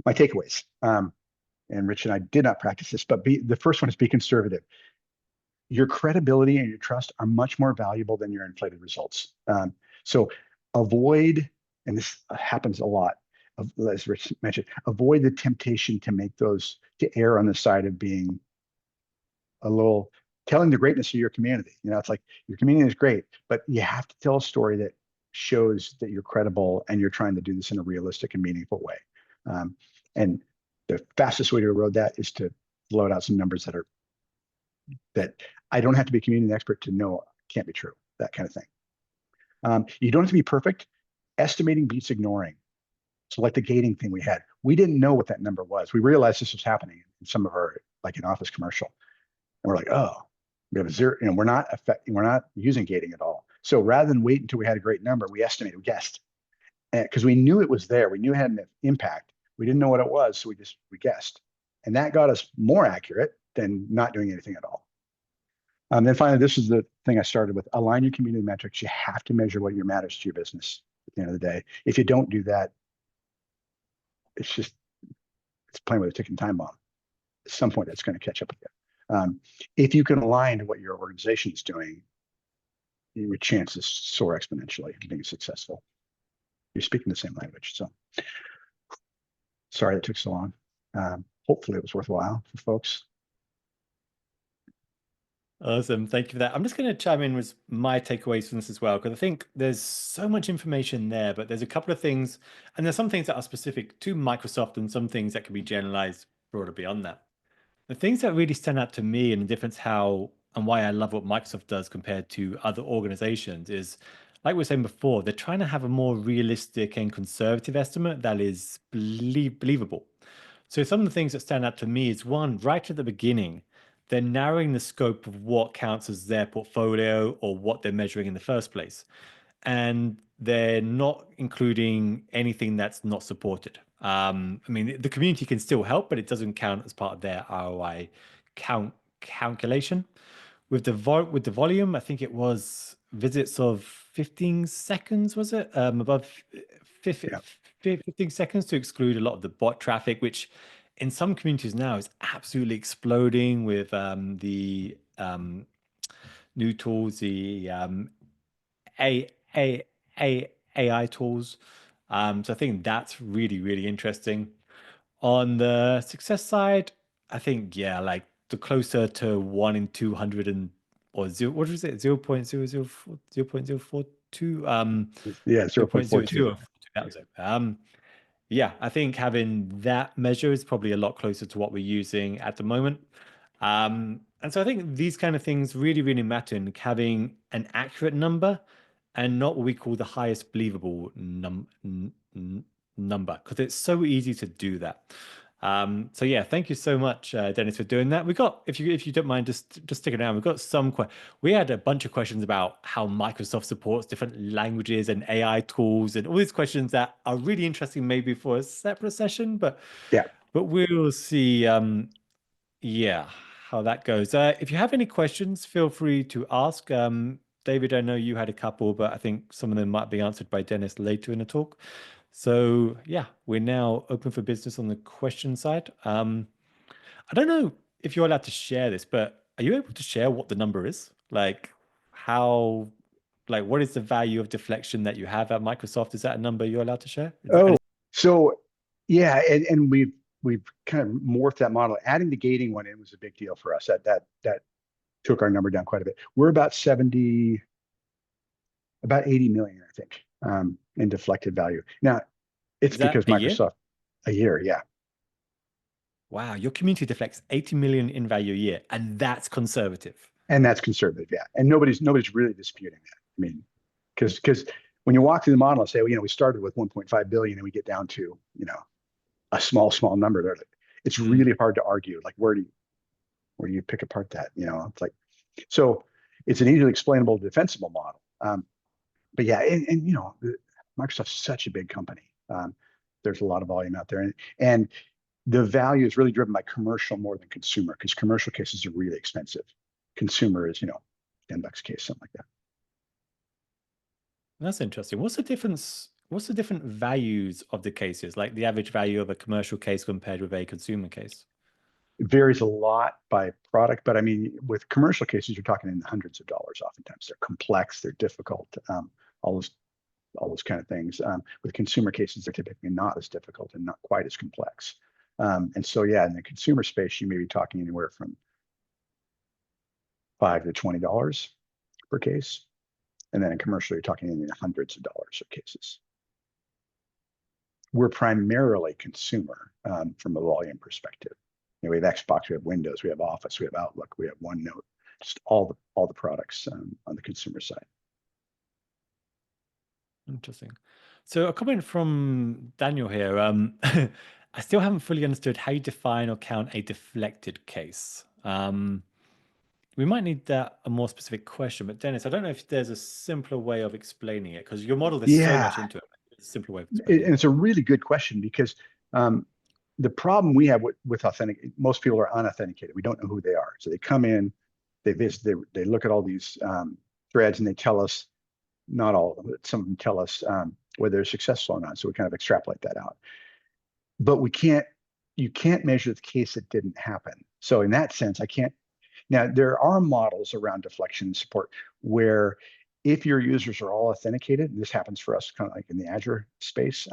my takeaways. And Rich and I did not practice this, but the first one is be conservative. Your credibility and your trust are much more valuable than your inflated results. So avoid, and this happens a lot, as Rich mentioned, avoid the temptation to err on the side of being a little, telling the greatness of your community. It's like your community is great, but you have to tell a story that shows that you're credible and you're trying to do this in a realistic and meaningful way. And the fastest way to erode that is to load out some numbers that I don't have to be a community expert to know can't be true, that kind of thing. You don't have to be perfect. Estimating beats ignoring. So like the gating thing we had, we didn't know what that number was. We realized this was happening in some of our, like an office commercial. And we're like, oh, we have a zero, we're not using gating at all. So rather than wait until we had a great number, we estimated, we guessed. Because we knew it was there. We knew it had an impact. We didn't know what it was, so we guessed. And that got us more accurate than not doing anything at all. Then finally, this is the thing I started with. Align your community metrics. You have to measure what matters to your business at the end of the day. If you don't do that, it's playing with a ticking time bomb. At some point, that's going to catch up with you. If you can align to what your organization is doing, your chances soar exponentially of being successful. You're speaking the same language. So sorry that took so long. Hopefully it was worthwhile for folks. Awesome. Thank you for that. I'm just going to chime in with my takeaways from this as well, because I think there's so much information there, but there's a couple of things, and there's some things that are specific to Microsoft and some things that can be generalized broader beyond that. The things that really stand out to me and the difference how and why I love what Microsoft does compared to other organizations is, like we were saying before, they're trying to have a more realistic and conservative estimate that is believable. So some of the things that stand out to me is one, right at the beginning, they're narrowing the scope of what counts as their portfolio or what they're measuring in the first place. And they're not including anything that's not supported. I mean, the community can still help, but it doesn't count as part of their ROI calculation. With the volume, I think it was visits of 15 seconds, was it? Above 15 seconds to exclude a lot of the bot traffic, which in some communities now is absolutely exploding with the new tools, the AI tools. So I think that's really, really interesting. On the success side, I think, yeah, like the closer to 1 in 200 or zero, what was it? 0.004, 2, Yeah, 0.42. 0.02 of 2000. Yeah, I think having that measure is probably a lot closer to what we're using at the moment. And so I think these kind of things really, really matter in having an accurate number and not what we call the highest believable number, because it's so easy to do that. So yeah, thank you so much, Dennis, for doing that. We got, if you don't mind, just stick it down. We've got we had a bunch of questions about how Microsoft supports different languages and AI tools and all these questions that are really interesting, maybe for a separate session, Yeah. but we'll see. Yeah, how that goes. If you have any questions, feel free to ask. David, I know you had a couple, but I think some of them might be answered by Dennis later in the talk. So yeah, we're now open for business on the question side. I don't know if you're allowed to share this, but are you able to share what the number is? Like how, like what is the value of deflection that you have at Microsoft? Is that a number you're allowed to share? Oh, so yeah, and we've kind of morphed that model. Adding the gating one in was a big deal for us. That took our number down quite a bit. We're about 80 million, I think, in deflected value. Now, it's Is that because a year? Microsoft a year, yeah. Wow, your community deflects 80 million in value a year, and that's conservative. And that's conservative, yeah. And nobody's really disputing that. I mean, because when you walk through the model and say, well, we started with 1.5 billion and we get down to, a small number there, it's really hard to argue. Like, where do you pick apart that? It's like, so it's an easily explainable, defensible model. But yeah, and Microsoft's such a big company. There's a lot of volume out there, and the value is really driven by commercial more than consumer, because commercial cases are really expensive. Consumer is, $10 a case, something like that. That's interesting. What's the difference? What's the different values of the cases, like the average value of a commercial case compared with a consumer case? It varies a lot by product, but I mean, with commercial cases, you're talking in the hundreds of dollars. Oftentimes, they're complex, they're difficult, all those kind of things. With consumer cases, they're typically not as difficult and not quite as complex. And so, yeah, in the consumer space, you may be talking anywhere from $5 to $20 per case. And then in commercial, you're talking in the hundreds of dollars of cases. We're primarily consumer from a volume perspective. We have Xbox, we have Windows, we have Office, we have Outlook, we have OneNote, just all the products on the consumer side. Interesting. So a comment from Daniel here. I still haven't fully understood how you define or count a deflected case. We might need that a more specific question, but Dennis, I don't know if there's a simpler way of explaining it, because your model, there's so much Yeah, into it. There's a simpler way of and explaining it. it's a really good question, because the problem we have with authentic, most people are unauthenticated. We don't know who they are. So they come in, they visit, they look at all these threads, and they tell us, not all of them, but some of them tell us whether they're successful or not. So we kind of extrapolate that out. But you can't measure the case that didn't happen. So in that sense, I can't. Now, there are models around deflection support where if your users are all authenticated, this happens for us kind of like in the Azure space,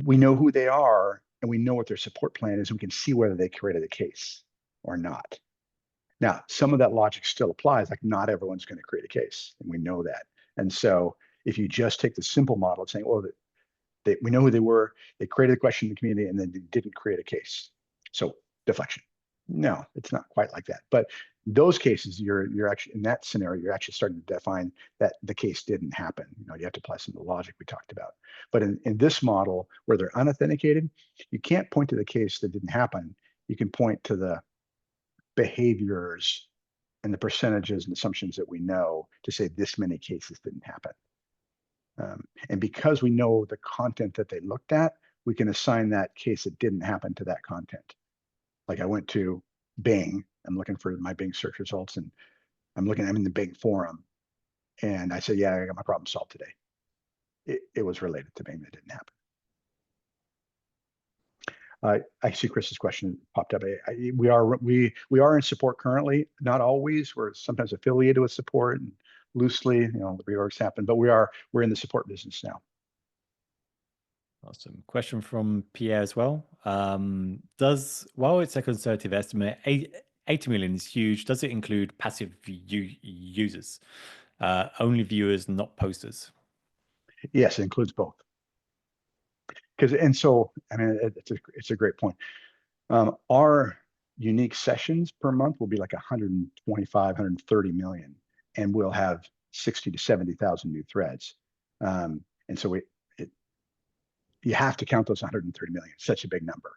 we know who they are and we know what their support plan is, and we can see whether they created a case or not. Now, some of that logic still applies, like not everyone's going to create a case, and we know that. And so if you just take the simple model of saying, well, we know who they were, they created a question in the community, and then they didn't create a case. So deflection. No, it's not quite like that. But those cases, you're actually in that scenario, you're actually starting to define that the case didn't happen. You have to apply some of the logic we talked about. But in this model where they're unauthenticated, you can't point to the case that didn't happen. You can point to the behaviors and the percentages and assumptions that we know to say this many cases didn't happen. And because we know the content that they looked at, we can assign that case that didn't happen to that content. Like I went to Bing, I'm looking for my Bing search results, and I'm in the Bing forum, and I said, yeah, I got my problem solved today. It was related to Bing, that didn't happen. I see Chris's question popped up. We are in support currently, not always. We're sometimes affiliated with support and loosely, the reorgs happen, but we're in the support business now. Awesome. Question from Pierre as well. While it's a conservative estimate, 80 million is huge. Does it include passive users? Only viewers, not posters. Yes, it includes both. And so, I mean, it's a great point. Our unique sessions per month will be like 125, 130 million, and we'll have 60 to 70,000 new threads. And so you have to count those 130 million. It's such a big number.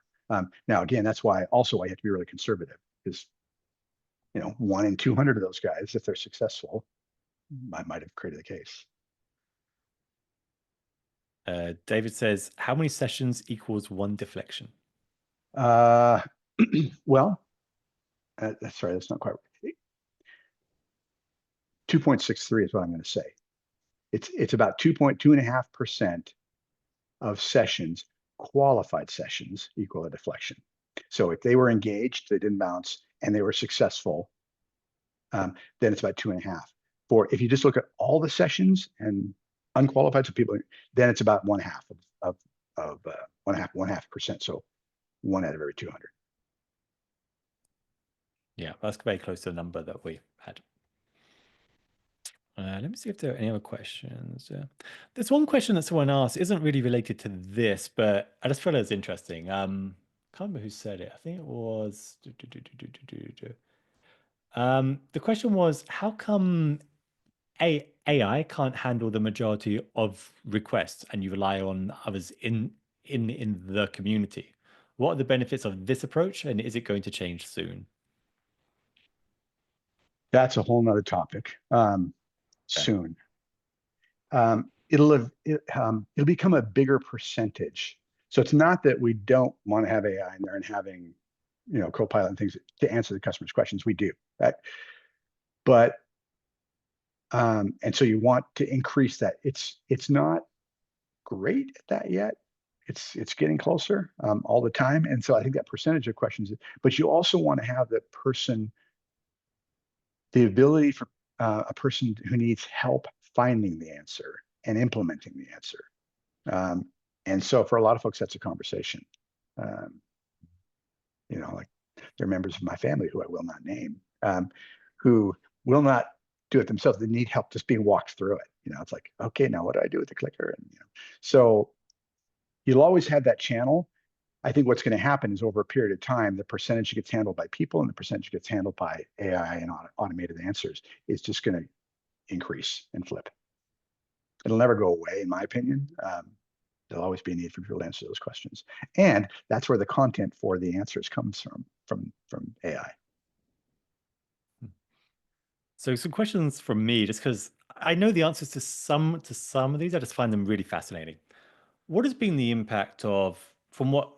Now, again, that's why also I have to be really conservative, because 1 in 200 of those guys, if they're successful, I might have created a case. David says, how many sessions equals 1 deflection? Uh, well, sorry, that's not quite right. 2.63 is what I'm going to say. It's about 2.5% of sessions, qualified sessions, equal a deflection. So if they were engaged, they didn't bounce, and they were successful, then it's about 2.5. For if you just look at all the sessions and unqualified, so people, then it's about 1/2 of 1/2%. So 1 out of every 200. Yeah, that's very close to the number that we had. Let me see if there are any other questions. There's one question that someone asked, isn't really related to this, but I just felt it was interesting. Can't remember who said it. I think it was. The question was, how come AI can't handle the majority of requests, and you rely on others in the community? What are the benefits of this approach, and is it going to change soon? That's a whole nother topic. Soon. It'll become a bigger percentage. So it's not that we don't want to have AI in there and having, Copilot and things to answer the customer's questions. We do that, but and so you want to increase that. It's not great at that yet. It's getting closer all the time, and so I think that percentage of questions. But you also want to have the ability for a person who needs help finding the answer and implementing the answer. And so for a lot of folks, that's a conversation. Like they're members of my family who I will not name, who will not do it themselves. They need help just being walked through it. It's like, okay, now what do I do with the clicker? And so you'll always have that channel. I think what's going to happen is over a period of time, the percentage gets handled by people and the percentage gets handled by AI and automated answers is just going to increase and flip. It'll never go away, in my opinion. There'll always be a need for people to answer those questions, and that's where the content for the answers comes from AI. So some questions from me, just because I know the answers to some of these, I just find them really fascinating. What has been the impact of, from what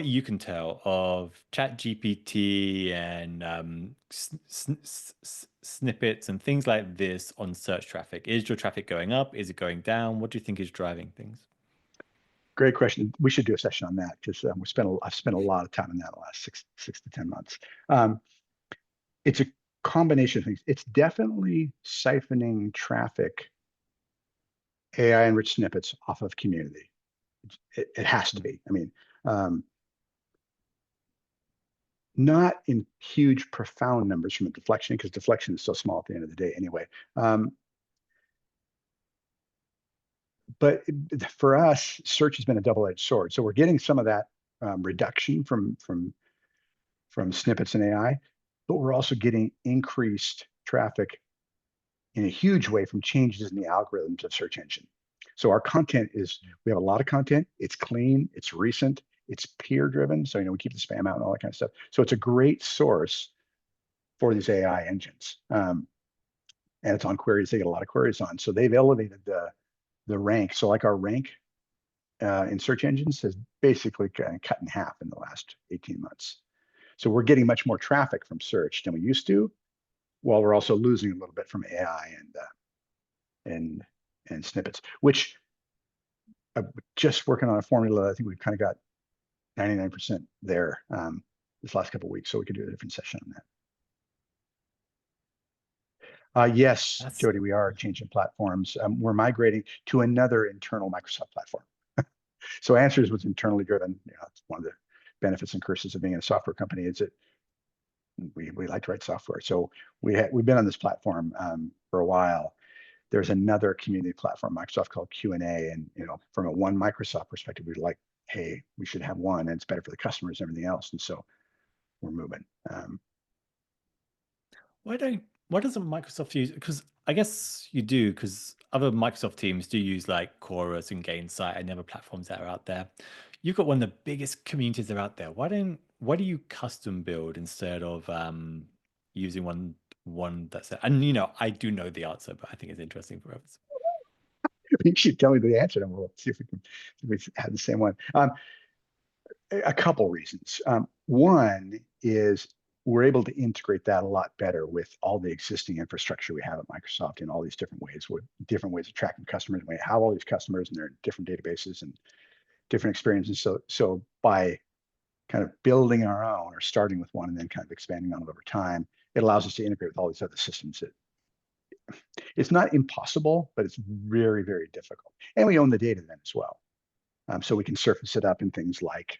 you can tell, of ChatGPT and snippets and things like this on search traffic? Is your traffic going up? Is it going down? What do you think is driving things? Great question. We should do a session on that, because I've spent a lot of time on that in the last six to 10 months. It's a combination of things. It's definitely siphoning traffic, AI enriched snippets, off of community. It has to be. I mean, not in huge, profound numbers from a deflection, because deflection is so small at the end of the day anyway. But for us, search has been a double-edged sword. So we're getting some of that reduction from snippets and AI, but we're also getting increased traffic in a huge way from changes in the algorithms of search engine. So our content we have a lot of content. It's clean, it's recent, it's peer driven. So, we keep the spam out and all that kind of stuff. So it's a great source for these AI engines. And it's on queries. They get a lot of queries on. So they've elevated the rank. So like our rank in search engines has basically kind of cut in half in the last 18 months. So we're getting much more traffic from search than we used to, while we're also losing a little bit from AI and snippets, which just working on a formula. I think we've kind of got 99% there this last couple of weeks, so we could do a different session on that. Yes, Jody, we are changing platforms. We're migrating to another internal Microsoft platform. So Answers was internally driven. It's one of the benefits and curses of being a software company, is that we like to write software. So we've been on this platform for a while. there's another community platform, Microsoft, called Q&A. And, from a one Microsoft perspective, we're like, hey, we should have one, and it's better for the customers and everything else. And so we're moving. Why doesn't Microsoft use, because I guess you do, because other Microsoft teams do use like Chorus and Gainsight and other platforms that are out there. You've got one of the biggest communities that are out there. Why do you custom build instead of using one that's it? And I do know the answer, but I think it's interesting for others. You should tell me the answer, and we'll see if we have the same one. A couple reasons. One is we're able to integrate that a lot better with all the existing infrastructure we have at Microsoft in all these different ways, with different ways of tracking customers. We have all these customers and they're in different databases and different experiences. So by kind of building our own or starting with one and then kind of expanding on it over time, it allows us to integrate with all these other systems. It's not impossible, but it's very, very difficult. And we own the data then as well. So we can surface it up in things like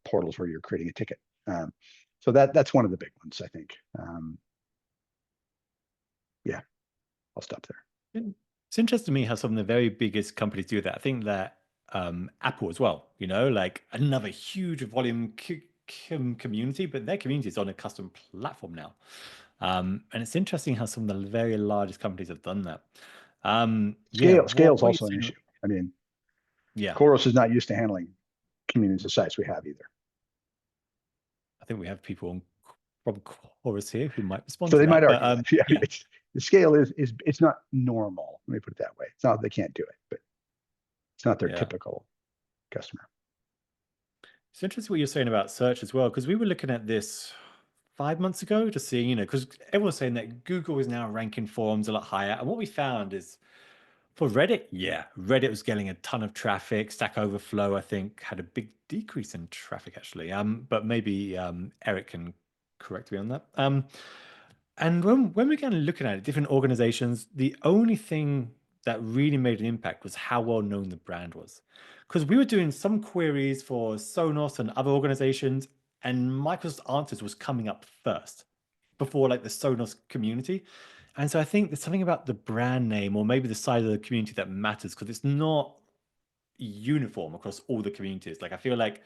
portals where you're creating a ticket. So that's one of the big ones, I think. Yeah, I'll stop there. It's interesting to me how some of the very biggest companies do that. I think that Apple as well, like another huge volume community, but their community is on a custom platform now. And it's interesting how some of the very largest companies have done that. Scale is What are you also an saying? issue. I mean, Yeah, Chorus is not used to handling communities the size we have either. I think we have people from Chorus here who might respond So to they might that. argue But that. Yeah, the scale is it's not normal. Let me put it that way. It's not that they can't do it, but it's not their yeah. typical customer. It's interesting what you're saying about search as well, because we were looking at this 5 months ago, just seeing, because everyone's saying that Google is now ranking forums a lot higher. And what we found is for Reddit, Reddit was getting a ton of traffic. Stack Overflow, I think, had a big decrease in traffic actually. But maybe Eric can correct me on that. And when we're kind of looking at it, different organizations, the only thing that really made an impact was how well known the brand was. Because we were doing some queries for Sonos and other organizations, and Microsoft Answers was coming up first before like the Sonos community. And so I think there's something about the brand name or maybe the size of the community that matters, because it's not uniform across all the communities. Like I feel like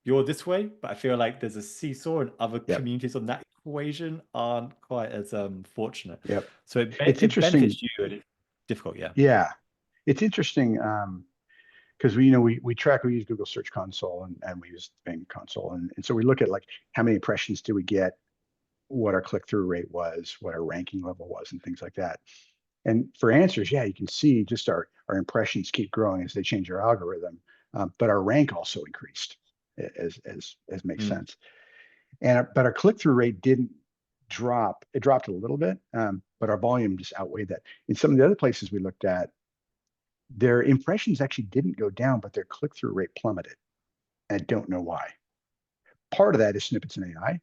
you're this way, but I feel like there's a seesaw and other Yep. communities on that equation aren't quite as fortunate. Yep. So It's it interesting. benefits you and it's difficult, yeah. Yeah. It's interesting because we track, we use Google Search Console and we use Bing Console. And so we look at like how many impressions do we get, what our click-through rate was, what our ranking level was, and things like that. And for answers, yeah, you can see just our impressions keep growing as they change our algorithm, but our rank also increased, as makes sense. But our click-through rate didn't drop. It dropped a little bit, but our volume just outweighed that. In some of the other places we looked at, their impressions actually didn't go down, but their click-through rate plummeted. And I don't know why. Part of that is snippets in AI,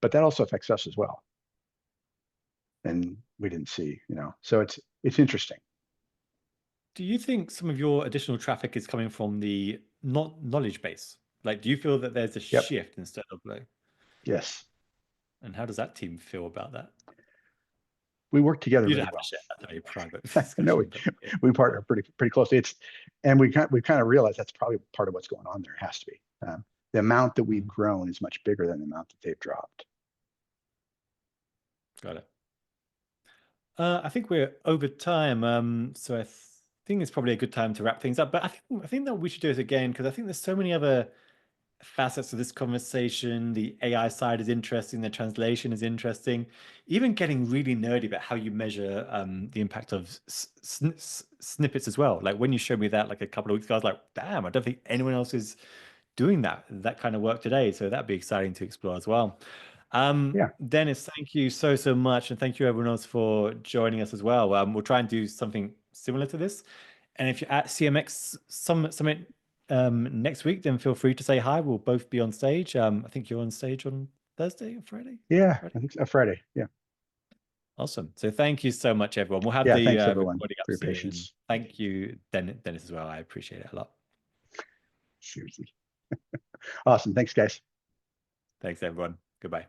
but that also affects us as well. And we didn't see, so it's interesting. Do you think some of your additional traffic is coming from the not knowledge base? Like, do you feel that there's a Yep. shift instead of like? Yes. And how does that team feel about that? We work together You don't really have to well. share that very private No, discussion, but yeah. we partner pretty closely. And we kind of realized that's probably part of what's going on there. It has to be. The amount that we've grown is much bigger than the amount that they've dropped. Got it. I think we're over time, so I think it's probably a good time to wrap things up. But I think that we should do it again, because I think there's so many other facets of this conversation. The AI side is interesting. The translation is interesting. Even getting really nerdy about how you measure the impact of snippets as well. Like when you showed me that like a couple of weeks ago, I was like, damn, I don't think anyone else is doing that kind of work today. So that'd be exciting to explore as well. Yeah. Dennis, thank you so much. And thank you everyone else for joining us as well. We'll try and do something similar to this. And if you're at CMX Summit next week, then feel free to say hi. We'll both be on stage. I think you're on stage on Thursday or Friday? Yeah, Friday? I think so. Friday. Yeah. Awesome. So thank you so much, everyone. We'll have Yeah, the thanks everyone recording up for your soon. patience. Thank you, Dennis, as well. I appreciate it a lot. Seriously. Awesome. Thanks, guys. Thanks, everyone. Goodbye.